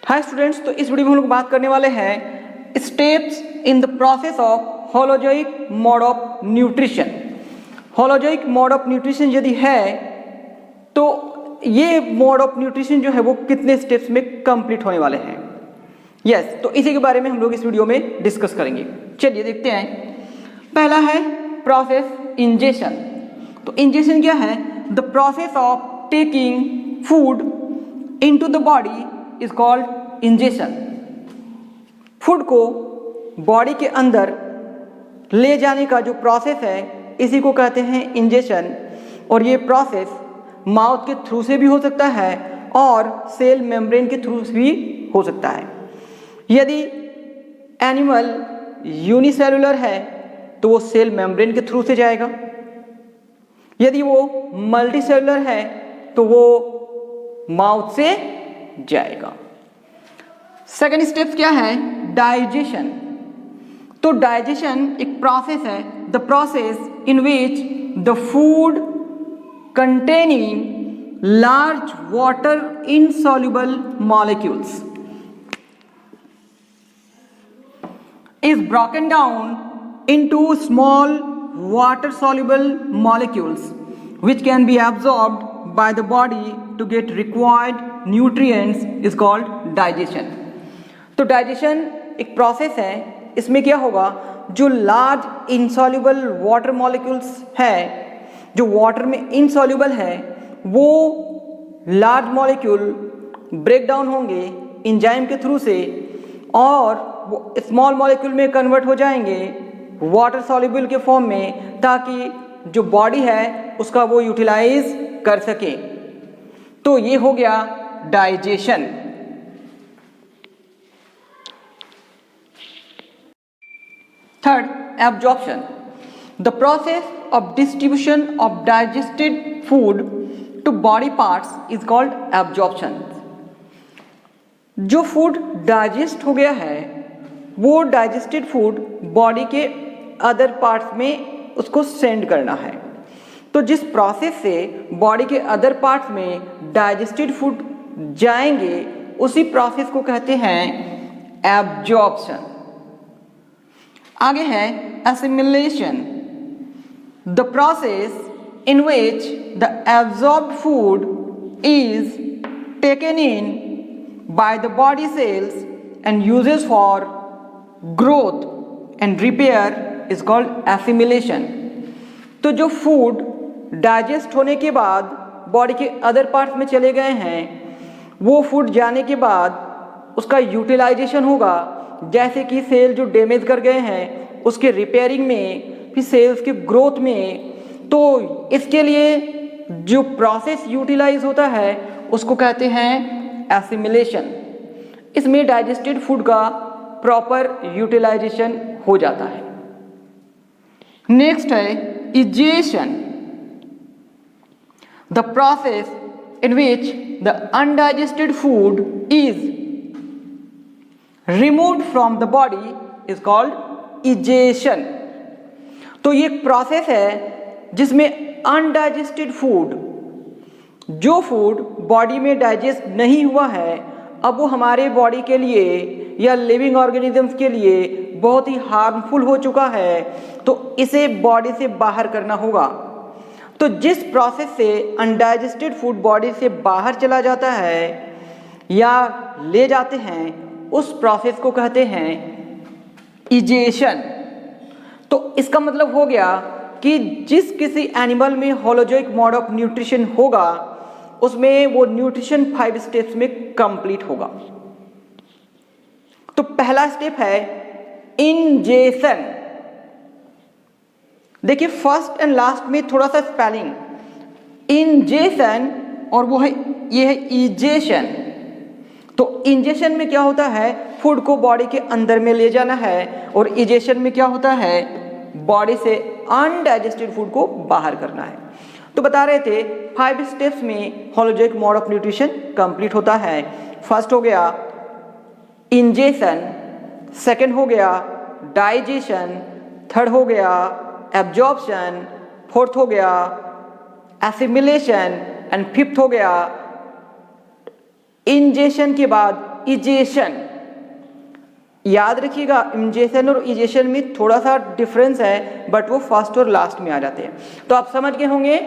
Hi students, तो इस video में हम लोग बात करने वाले हैं steps in the process of holozoic mode of nutrition. Holozoic mode of nutrition यदि है तो ये मोड ऑफ न्यूट्रिशन जो है वो कितने स्टेप्स में कंप्लीट होने वाले हैं। यस, तो इसी के बारे में हम लोग इस वीडियो में डिस्कस करेंगे। चलिए देखते हैं। पहला है प्रोसेस इंजेशन। तो इंजेशन क्या है? The process of taking food into the body is called ingestion. Food को बॉडी के अंदर ले जाने का जो प्रोसेस है इसी को कहते हैं इंजेशन। और ये प्रोसेस माउथ के थ्रू से भी हो सकता है और सेल मेम्ब्रेन के थ्रू भी हो सकता है। यदि एनिमल यूनिसेलुलर है तो वो सेल मेम्ब्रेन के थ्रू से जाएगा। यदि वो मल्टीसेलुलर है तो वो माउथ से जाएगा। सेकेंड स्टेप क्या है? डाइजेशन। तो डाइजेशन एक प्रोसेस है, the process in which the food containing large water insoluble molecules is broken down into small water soluble molecules which can be absorbed by the body to get required nutrients is called digestion। तो digestion एक process है, इसमें क्या होगा, जो large insoluble water molecules है, जो water में इनसॉल्युबल है, वो लार्ज मॉलिक्यूल ब्रेक डाउन होंगे एंजाइम के थ्रू से और वो स्मॉल मॉलिक्यूल में कन्वर्ट हो जाएंगे वाटर सॉल्युबल के फॉर्म में, ताकि जो बॉडी है उसका वो यूटिलाइज कर सके। तो ये हो गया digestion. Third, absorption. The process of distribution of digested food to body parts is called absorption. जो फूड डाइजेस्ट हो गया है वो डाइजेस्टेड फूड बॉडी के अदर पार्ट्स में उसको सेंड करना है। तो जिस प्रोसेस से बॉडी के अदर पार्ट्स में डाइजेस्टेड फूड जाएंगे उसी प्रोसेस को कहते हैं एब्जॉर्प्शन। आगे है assimilation. The process in which the absorbed food is taken in by the body cells and uses for growth and repair is called assimilation। तो जो फूड डाइजेस्ट होने के बाद बॉडी के अदर पार्ट्स में चले गए हैं, वो फूड जाने के बाद उसका यूटिलाइजेशन होगा, जैसे कि सेल जो डैमेज कर गए हैं उसके रिपेयरिंग में, फिर सेल्स के ग्रोथ में। तो इसके लिए जो प्रोसेस यूटिलाइज होता है उसको कहते हैं एसिमिलेशन। इसमें डाइजेस्टेड फूड का प्रॉपर यूटिलाइजेशन हो जाता है। नेक्स्ट है egestion. The process in which the undigested food is removed from the body is called egestion. तो ये एक प्रोसेस है जिसमें अनडाइजेस्टेड फूड, जो फूड बॉडी में डाइजेस्ट नहीं हुआ है, अब वो हमारे बॉडी के लिए या लिविंग ऑर्गेनिजम्स के लिए बहुत ही हार्मफुल हो चुका है, तो इसे बॉडी से बाहर करना होगा। तो जिस प्रोसेस से अनडाइजेस्टेड फूड बॉडी से बाहर चला जाता है या ले जाते हैं उस प्रोसेस को कहते हैं इजेशन। तो इसका मतलब हो गया कि जिस किसी एनिमल में होलोजोइक मोड ऑफ न्यूट्रिशन होगा उसमें वो न्यूट्रिशन 5 स्टेप्स में कंप्लीट होगा। तो पहला स्टेप है इंजेशन। देखिए फर्स्ट एंड लास्ट में थोड़ा सा स्पेलिंग, इंजेशन और वो है, ये है इजेशन। तो इंजेशन में क्या होता है, फूड को बॉडी के अंदर में ले जाना है, और इजेशन में क्या होता है, बॉडी से अनडाइजेस्टेड फूड को बाहर करना है। तो बता रहे थे 5 स्टेप्स में holozoic mode of nutrition complete होता है। फर्स्ट हो गया इंजेशन, सेकंड हो गया डाइजेशन, थर्ड हो गया एब्जॉर्प्शन, फोर्थ हो गया एसिमिलेशन एंड फिफ्थ हो गया इंजेशन के बाद इजेशन, याद रखिएगा इंजेशन और इजेशन में थोड़ा सा डिफरेंस है, बट वो फर्स्ट और लास्ट में आ जाते हैं। तो आप समझ गए होंगे